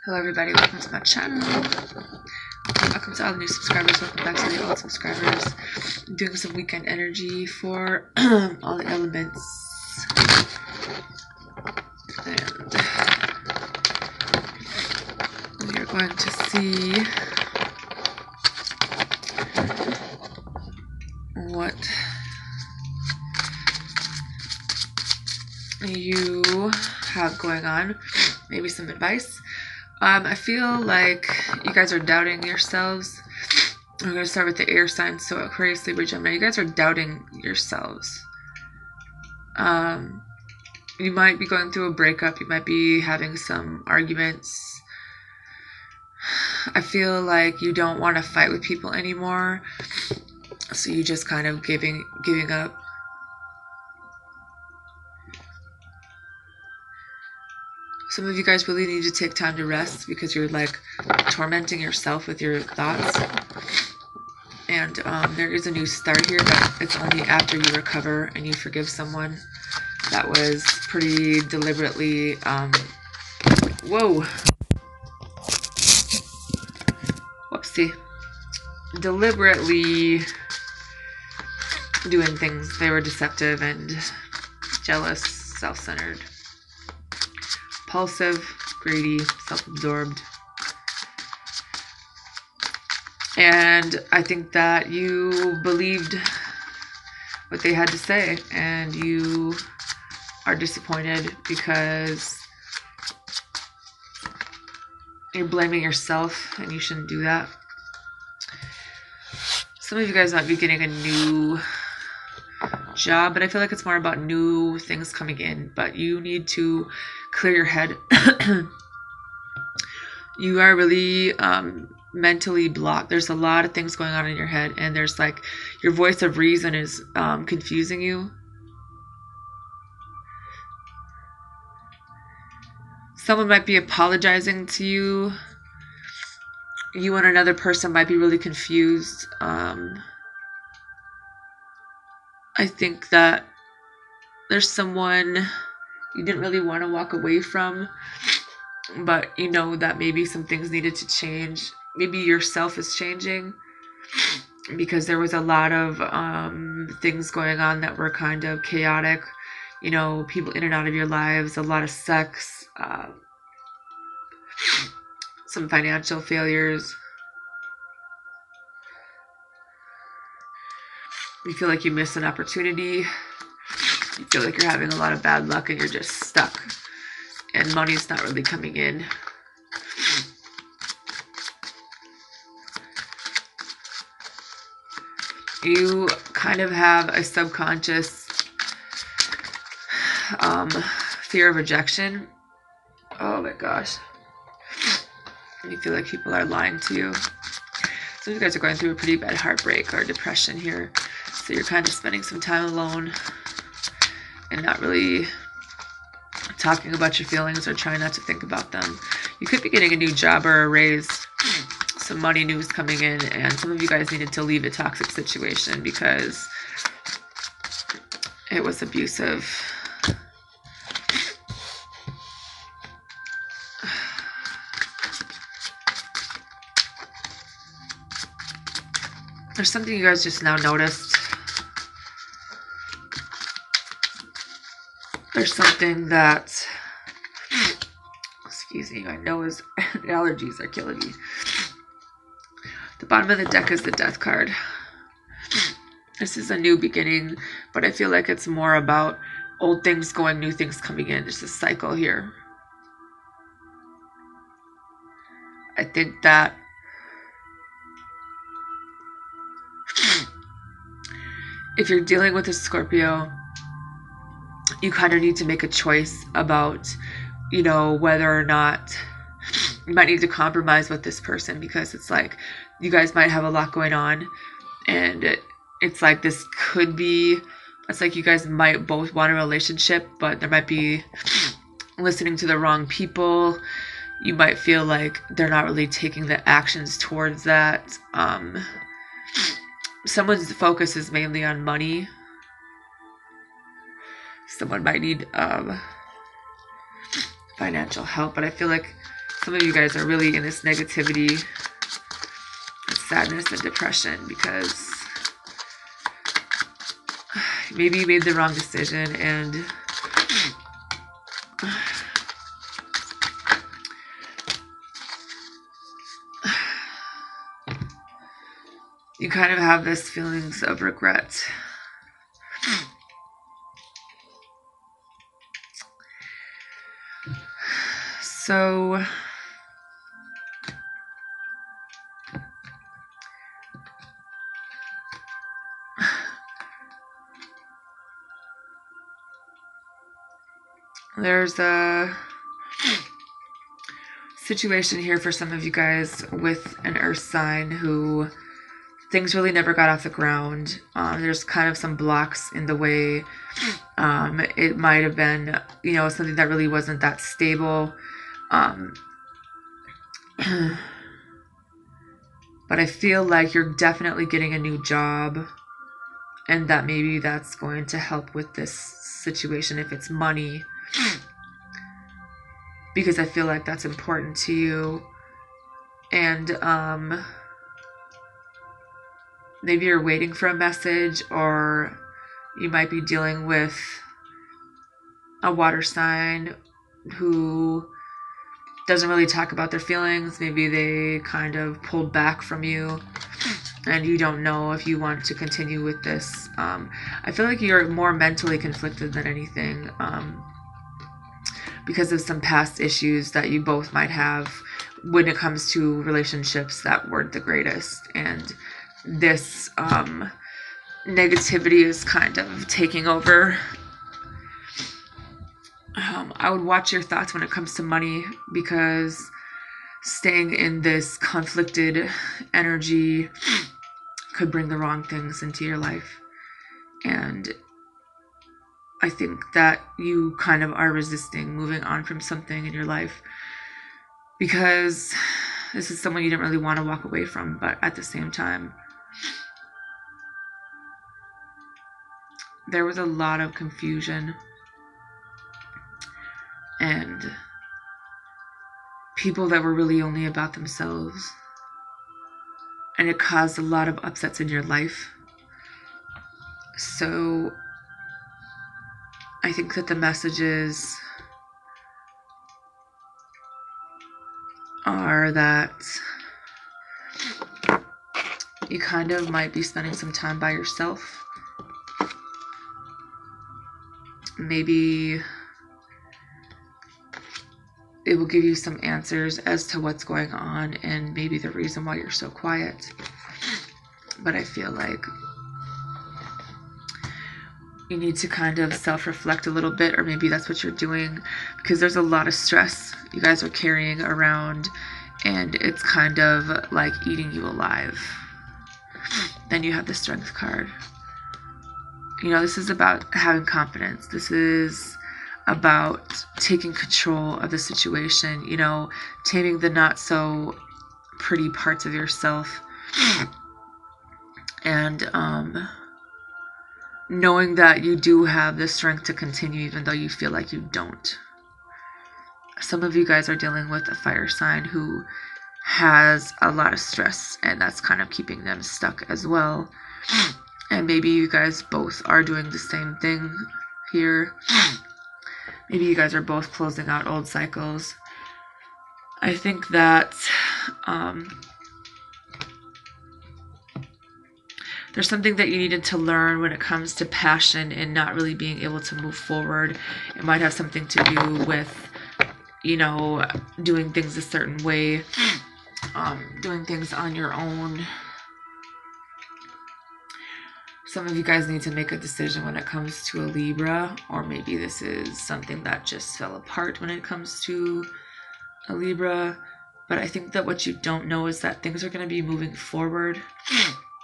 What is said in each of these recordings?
Hello everybody, welcome to my channel. Welcome to all the new subscribers, welcome back to the old subscribers. I'm doing some weekend energy for all the elements. And we are going to see what you have going on. Maybe some advice. I feel like you guys are doubting yourselves. I'm going to start with the air signs. So Aquarius, Libra, Gemini. You guys are doubting yourselves. You might be going through a breakup. You might be having some arguments. I feel like you don't want to fight with people anymore. So you just kind of giving up. Some of you guys really need to take time to rest because you're like tormenting yourself with your thoughts. And there is a new start here, but it's only after you recover and you forgive someone that was pretty deliberately, whoopsie, deliberately doing things. They were deceptive and jealous, self-centered. Impulsive, greedy, self-absorbed. And I think that you believed what they had to say and you are disappointed because you're blaming yourself and you shouldn't do that. Some of you guys might be getting a new job, but I feel like it's more about new things coming in, but you need to clear your head. You are really mentally blocked. There's a lot of things going on in your head, and there's like your voice of reason is confusing you. Someone might be apologizing to you. You and another person might be really confused. I think that there's someone you didn't really want to walk away from, but you know that maybe some things needed to change. Maybe yourself is changing because there was a lot of things going on that were kind of chaotic. You know, people in and out of your lives, a lot of sex, some financial failures. You feel like you missed an opportunity. You feel like you're having a lot of bad luck and you're just stuck. And money's not really coming in. You kind of have a subconscious fear of rejection. Oh my gosh. You feel like people are lying to you. Some of you guys are going through a pretty bad heartbreak or depression here. So you're kind of spending some time alone and not really talking about your feelings or trying not to think about them. You could be getting a new job or a raise, some money news coming in, and some of you guys needed to leave a toxic situation because it was abusive. There's something you guys just now noticed. There's something that, excuse me, my nose allergies are killing me. The bottom of the deck is the Death card. This is a new beginning, but I feel like it's more about old things going, new things coming in. There's a cycle here. I think that if you're dealing with a Scorpio, you kind of need to make a choice about, you know, whether or not you might need to compromise with this person, because it's like you guys might have a lot going on and it's like this could be, it's like you guys might both want a relationship, but there might be listening to the wrong people. You might feel like they're not really taking the actions towards that. Someone's focus is mainly on money. Someone might need financial help, but I feel like Some of you guys are really in this negativity, sadness, and depression because maybe you made the wrong decision and you kind of have this feelings of regret. So there's a situation here for some of you guys with an earth sign who things really never got off the ground. There's kind of some blocks in the way. It might have been, you know, something that really wasn't that stable. But I feel like you're definitely getting a new job, and that maybe that's going to help with this situation if it's money, because I feel like that's important to you. And maybe you're waiting for a message, or you might be dealing with a water sign who doesn't really talk about their feelings. Maybe they kind of pulled back from you and you don't know if you want to continue with this. I feel like you're more mentally conflicted than anything, because of some past issues that you both might have when it comes to relationships that weren't the greatest. And this negativity is kind of taking over. I would watch your thoughts when it comes to money, because staying in this conflicted energy could bring the wrong things into your life. And I think that you kind of are resisting moving on from something in your life, because this is someone you didn't really want to walk away from, but at the same time, there was a lot of confusion and people that were really only about themselves, and it caused a lot of upsets in your life. So I think that the messages are that you kind of might be spending some time by yourself. Maybe it will give you some answers as to what's going on and maybe the reason why you're so quiet. But I feel like you need to kind of self-reflect a little bit, or maybe that's what you're doing, because there's a lot of stress you guys are carrying around and it's kind of like eating you alive. Then you have the Strength card. You know, this is about having confidence. This is about taking control of the situation, you know, taming the not so pretty parts of yourself, and knowing that you do have the strength to continue even though you feel like you don't. Some of you guys are dealing with a fire sign who has a lot of stress, and that's kind of keeping them stuck as well. And maybe you guys both are doing the same thing here. Maybe you guys are both closing out old cycles. I think that there's something that you needed to learn when it comes to passion and not really being able to move forward. It might have something to do with, you know, doing things a certain way, doing things on your own. Some of you guys need to make a decision when it comes to a Libra, or maybe this is something that just fell apart when it comes to a Libra. But I think that what you don't know is that things are going to be moving forward,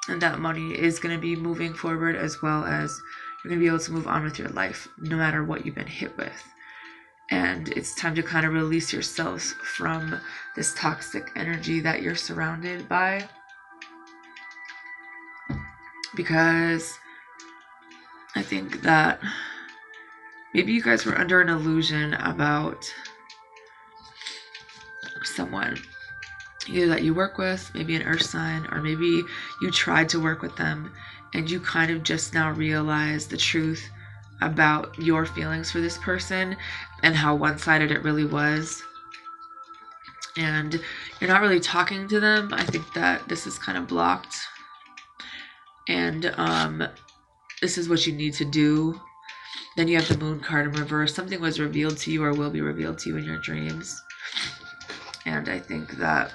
and that money is going to be moving forward, as well as you're going to be able to move on with your life no matter what you've been hit with. And it's time to kind of release yourselves from this toxic energy that you're surrounded by. Because I think that maybe you guys were under an illusion about someone, either that you work with, maybe an earth sign, or maybe you tried to work with them and you kind of just now realize the truth about your feelings for this person and how one-sided it really was. And you're not really talking to them. I think that this is kind of blocked. And this is what you need to do. Then you have the Moon card in reverse. Something was revealed to you or will be revealed to you in your dreams. And I think that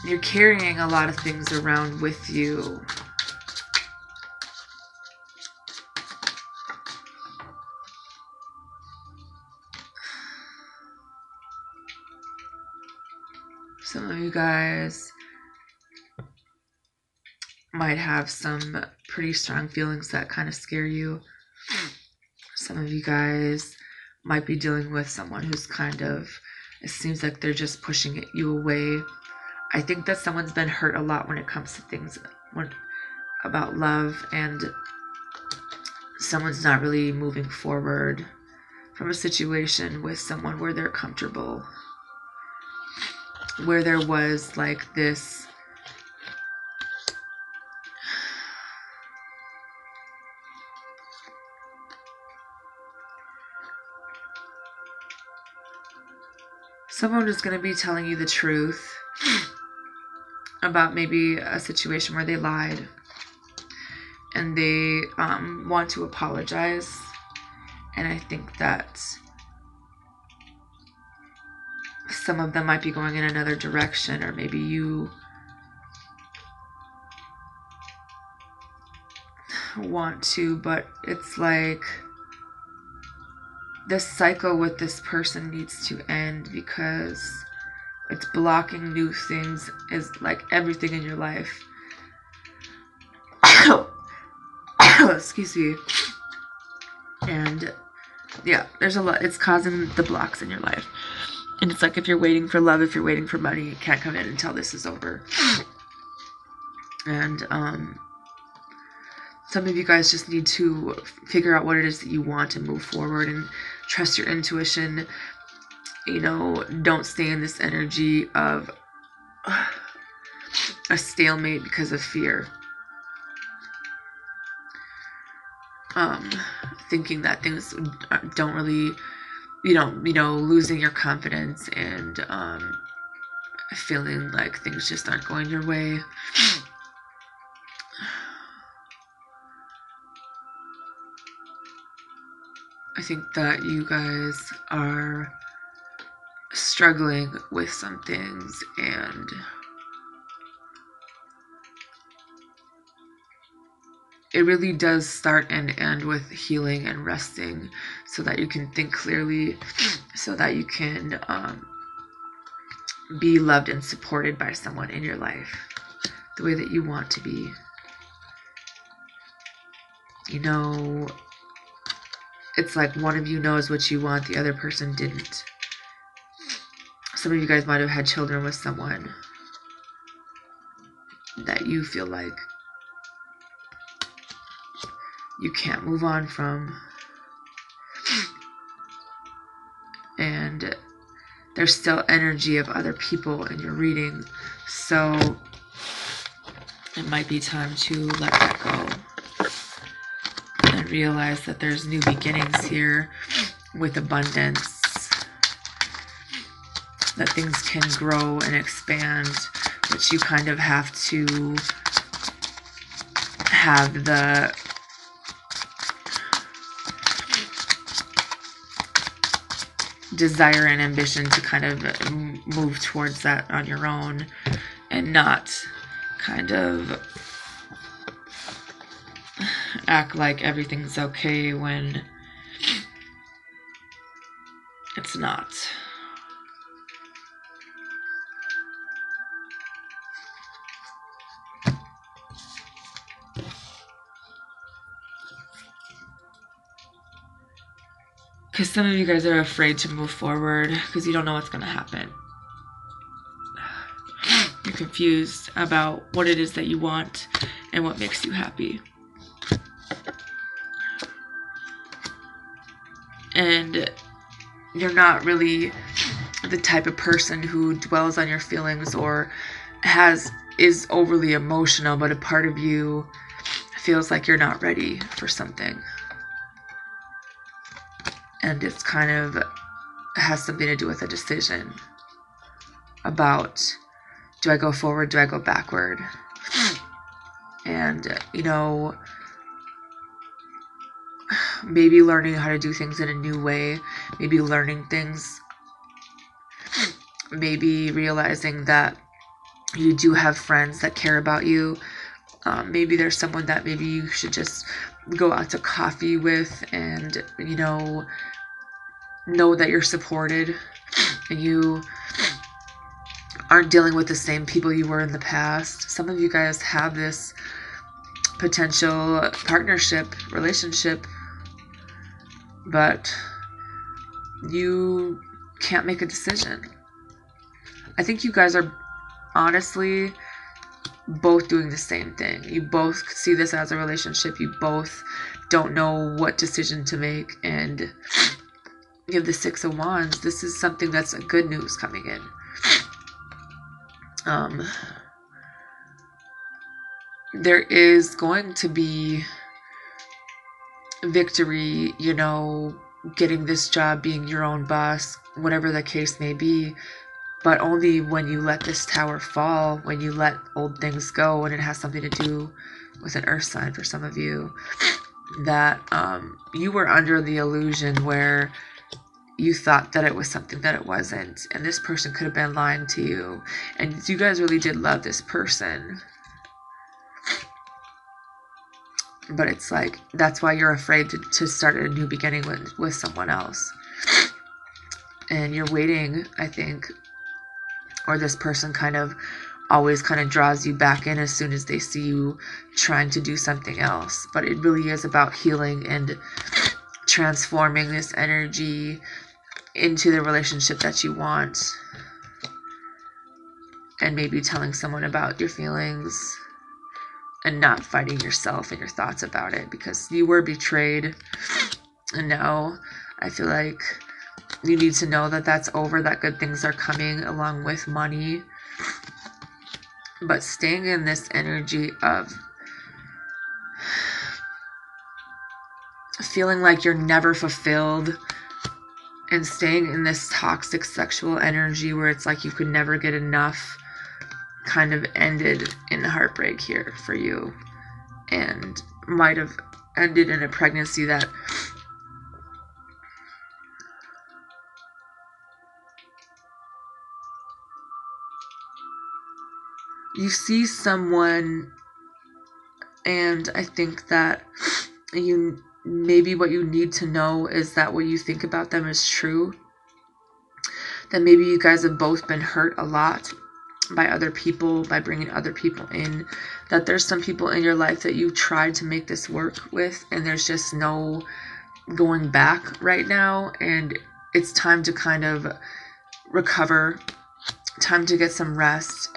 you're carrying a lot of things around with you. Some of you guys might have some pretty strong feelings that kind of scare you. Some of you guys might be dealing with someone who's kind of, it seems like they're just pushing you away. I think that someone's been hurt a lot when it comes to things about love, and someone's not really moving forward from a situation with someone where they're comfortable, where there was like this someone is going to be telling you the truth about maybe a situation where they lied, and they want to apologize. And I think that some of them might be going in another direction, or maybe you want to, but it's like this cycle with this person needs to end because it's blocking new things, is like everything in your life. Excuse me. And yeah, there's a lot, it's causing the blocks in your life. And it's like if you're waiting for love, if you're waiting for money, it can't come in until this is over. And some of you guys just need to figure out what it is that you want and move forward and trust your intuition. You know, don't stay in this energy of a stalemate because of fear. Thinking that things don't really, you know, losing your confidence and feeling like things just aren't going your way. I think that you guys are struggling with some things, and it really does start and end with healing and resting so that you can think clearly, so that you can be loved and supported by someone in your life the way that you want to be. You know, it's like one of you knows what you want, the other person didn't. Some of you guys might have had children with someone that you feel like you can't move on from. And there's still energy of other people in your reading. So it might be time to let that go. And realize that there's new beginnings here with abundance. That things can grow and expand, but you kind of have to have the desire and ambition to kind of move towards that on your own, and not kind of act like everything's okay when it's not. Because some of you guys are afraid to move forward because you don't know what's going to happen. You're confused about what it is that you want and what makes you happy. And you're not really the type of person who dwells on your feelings or is overly emotional, but a part of you feels like you're not ready for something. And it's kind of has something to do with a decision about, do I go forward, do I go backward? And, you know, maybe learning how to do things in a new way, maybe learning things, maybe realizing that you do have friends that care about you. Maybe there's someone that maybe you should just go out to coffee with and, you know that you're supported and you aren't dealing with the same people you were in the past. Some of you guys have this potential partnership, relationship, but you can't make a decision. I think you guys are honestly both doing the same thing. You both see this as a relationship. You both don't know what decision to make, and you have the Six of Wands. This is something that's good news coming in. There is going to be victory, you know, getting this job, being your own boss, whatever the case may be, but only when you let this tower fall, when you let old things go, and it has something to do with an earth sign for some of you, that you were under the illusion where you thought that it was something that it wasn't, and this person could have been lying to you, and you guys really did love this person, but it's like, that's why you're afraid to start a new beginning with someone else, and you're waiting, I think, or this person kind of always kind of draws you back in as soon as they see you trying to do something else, but it really is about healing and transforming this energy into the relationship that you want, and maybe telling someone about your feelings and not fighting yourself and your thoughts about it, because you were betrayed, and now I feel like you need to know that that's over, that good things are coming along with money, but staying in this energy of feeling like you're never fulfilled, and staying in this toxic sexual energy where it's like you could never get enough, kind of ended in heartbreak here for you, and might have ended in a pregnancy that you see someone, and I think that maybe what you need to know is that what you think about them is true, that maybe you guys have both been hurt a lot by other people, by bringing other people in, that there's some people in your life that you tried to make this work with, and there's just no going back right now, and it's time to kind of recover, time to get some rest.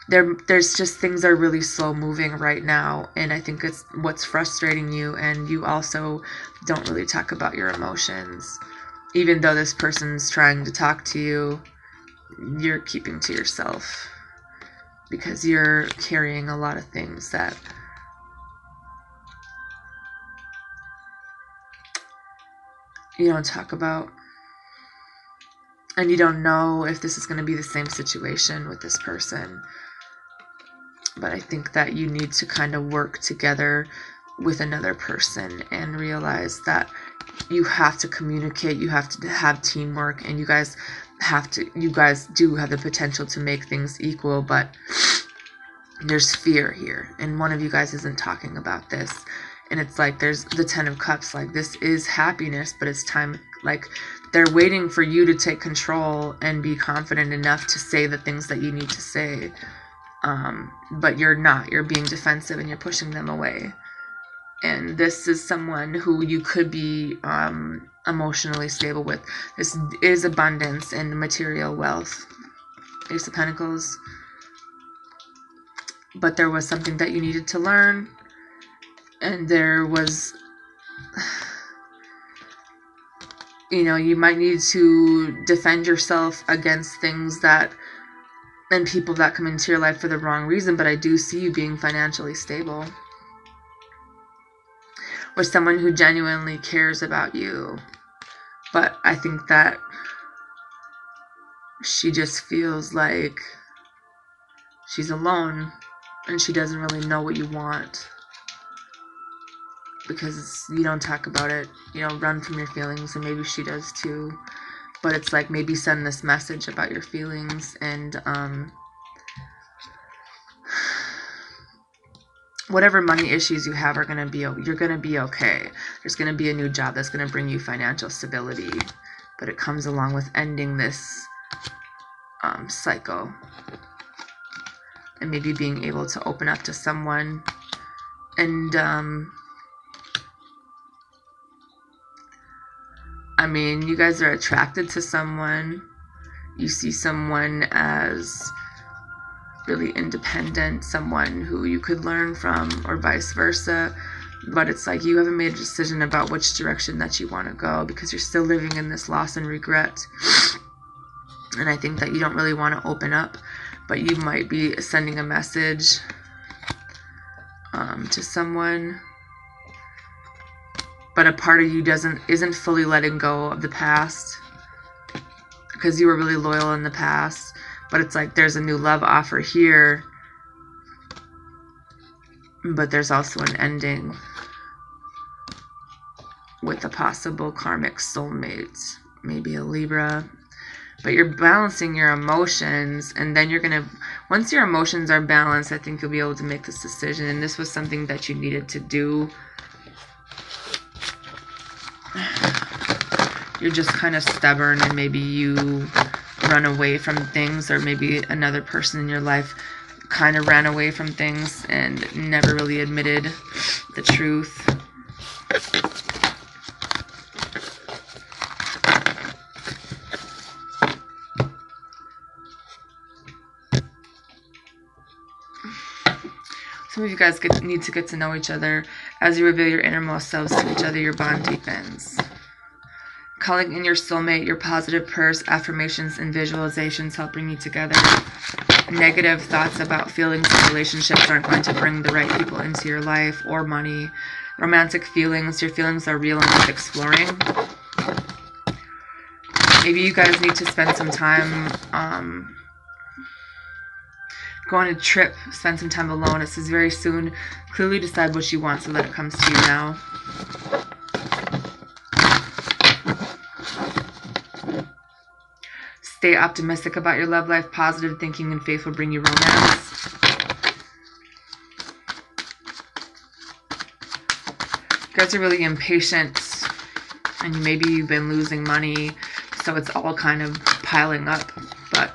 There's just, things are really slow moving right now, and I think it's what's frustrating you, and you also don't really talk about your emotions. Even though this person's trying to talk to you, you're keeping to yourself because you're carrying a lot of things that you don't talk about, and you don't know if this is going to be the same situation with this person. But I think that you need to kind of work together with another person and realize that you have to communicate, you have to have teamwork, and you guys do have the potential to make things equal, but there's fear here, and one of you guys isn't talking about this, and it's like there's the Ten of Cups, like this is happiness, but it's time, like they're waiting for you to take control and be confident enough to say the things that you need to say. But you're not, you're being defensive and you're pushing them away. And this is someone who you could be emotionally stable with. This is abundance and material wealth. Ace of Pentacles. But there was something that you needed to learn. And there was You know, you might need to defend yourself against things that and people that come into your life for the wrong reason, but I do see you being financially stable. Or someone who genuinely cares about you. But I think that she just feels like she's alone and she doesn't really know what you want. Because you don't talk about it, you know, run from your feelings, and maybe she does too. But it's like, maybe send this message about your feelings, and whatever money issues you have are going to be, you're going to be okay. There's going to be a new job that's going to bring you financial stability, but it comes along with ending this cycle, and maybe being able to open up to someone. And I mean, you guys are attracted to someone. You see someone as really independent, someone who you could learn from, or vice versa. But it's like, you haven't made a decision about which direction that you want to go, because you're still living in this loss and regret. And I think that you don't really want to open up, but you might be sending a message to someone. But a part of you isn't fully letting go of the past, because you were really loyal in the past. But it's like, there's a new love offer here, but there's also an ending with a possible karmic soulmate, maybe a Libra. But you're balancing your emotions, and then you're gonna, once your emotions are balanced, I think you'll be able to make this decision. And this was something that you needed to do. You're just kind of stubborn, and maybe you run away from things, or maybe another person in your life kind of ran away from things and never really admitted the truth. Some of you guys need to get to know each other. As you reveal your innermost selves to each other, your bond deepens. Calling in your soulmate, your positive purse, affirmations, and visualizations help bring you together. Negative thoughts about feelings and relationships aren't going to bring the right people into your life, or money. Romantic feelings, your feelings are real and worth exploring. Maybe you guys need to spend some time go on a trip, spend some time alone. It says very soon. Clearly decide what you want so that it comes to you now. Stay optimistic about your love life. Positive thinking and faith will bring you romance. You guys are really impatient, and maybe you've been losing money, so it's all kind of piling up. But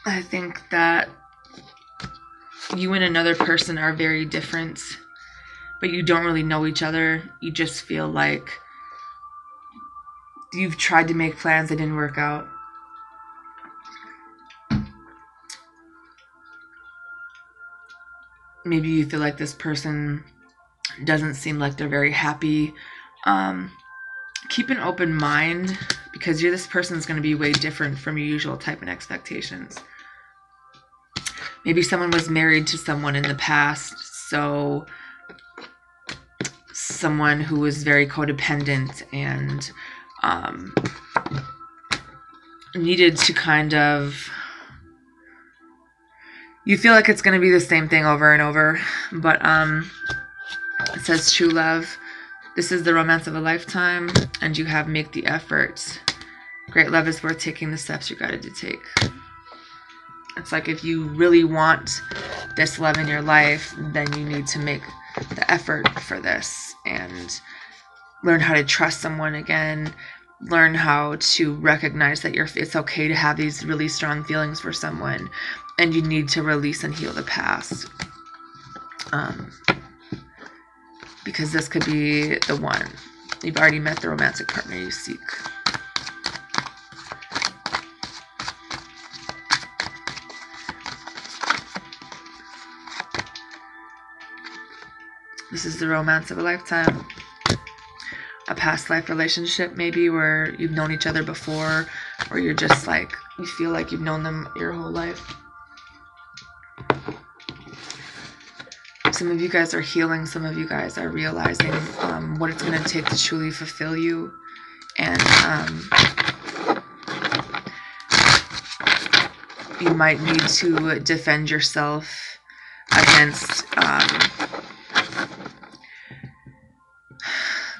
I think that you and another person are very different, but you don't really know each other. You just feel like you've tried to make plans that didn't work out. Maybe you feel like this person doesn't seem like they're very happy. Keep an open mind, because this person is going to be way different from your usual type and expectations. Maybe someone was married to someone in the past, so someone who was very codependent and needed to kind of, you feel like it's going to be the same thing over and over, but it says true love. This is the romance of a lifetime, and you have make the effort. Great love is worth taking the steps you got to take. It's like, if you really want this love in your life, then you need to make the effort for this and learn how to trust someone again. Learn how to recognize that it's okay to have these really strong feelings for someone, and you need to release and heal the past. Because this could be the one. You've already met the romantic partner you seek. This is the romance of a lifetime. A past life relationship, maybe, where you've known each other before, or you're just like, you feel like you've known them your whole life. Some of you guys are healing. Some of you guys are realizing what it's going to take to truly fulfill you. And you might need to defend yourself against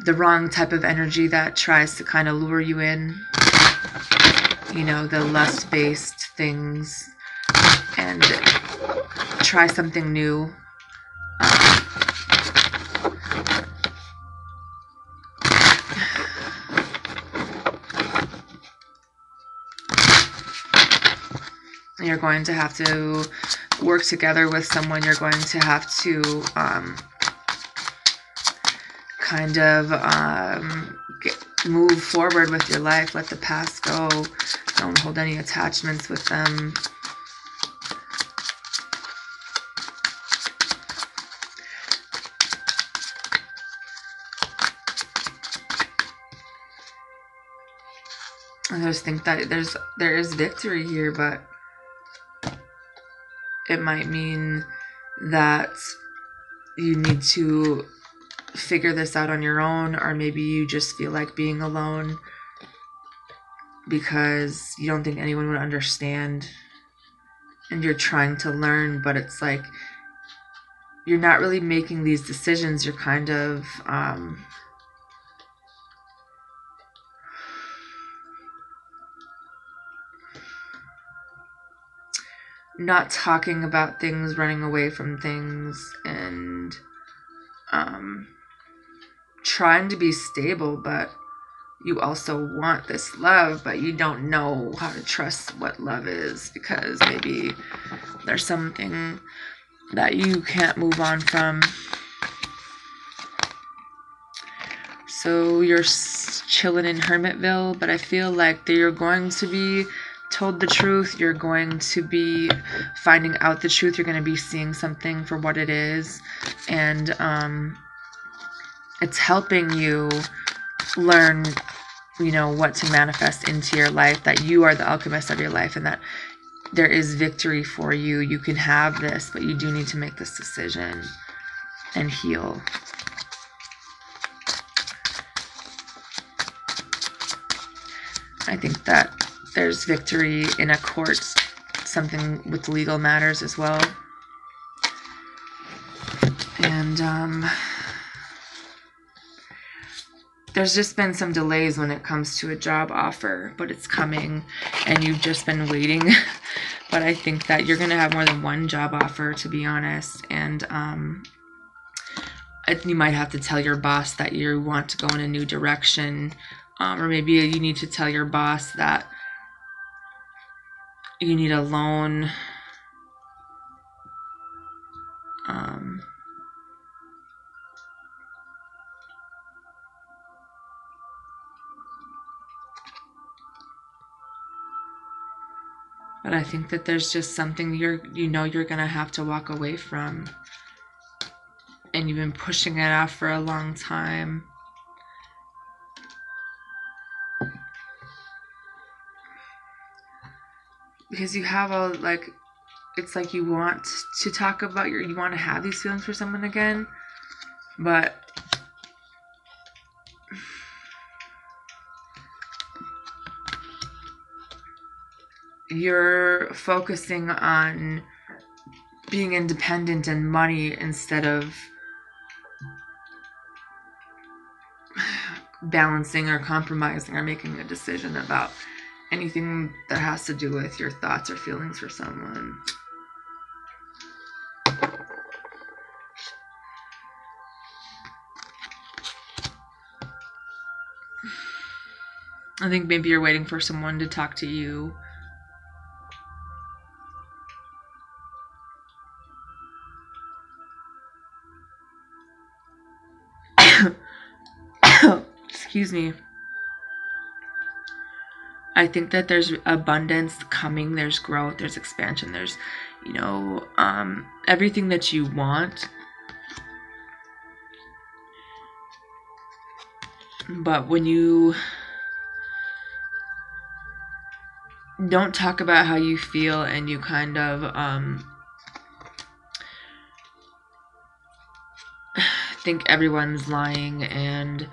the wrong type of energy that tries to kind of lure you in. You know, the lust-based things. And try something new. You're going to have to work together with someone. You're going to have to kind of move forward with your life. Let the past go. Don't hold any attachments with them. I just think that there is victory here, but it might mean that you need to figure this out on your own, or maybe you just feel like being alone because you don't think anyone would understand, and you're trying to learn, but it's like you're not really making these decisions. You're kind of not talking about things, running away from things, and trying to be stable, but you also want this love, but you don't know how to trust what love is, because maybe there's something that you can't move on from. So you're chilling in Hermitville, but I feel like that you're going to be told the truth. You're going to be finding out the truth. You're going to be seeing something for what it is, and it's helping you learn, you know, what to manifest into your life, that you are the alchemist of your life, and that there is victory for you. You can have this, but you do need to make this decision and heal. I think that there's victory in a court, something with legal matters as well. And there's just been some delays when it comes to a job offer, but it's coming, and you've just been waiting. But I think that you're going to have more than one job offer, to be honest. And you might have to tell your boss that you want to go in a new direction. Or maybe you need to tell your boss that you need a loan. But I think that there's just something you're going to have to walk away from. And you've been pushing it off for a long time. Because you have all, like, it's like you want to talk about you want to have these feelings for someone again, but you're focusing on being independent and money instead of balancing or compromising or making a decision about anything that has to do with your thoughts or feelings for someone. I think maybe you're waiting for someone to talk to you. Excuse me. I think that there's abundance coming, there's growth, there's expansion, there's, everything that you want. But when you don't talk about how you feel and you kind of think everyone's lying and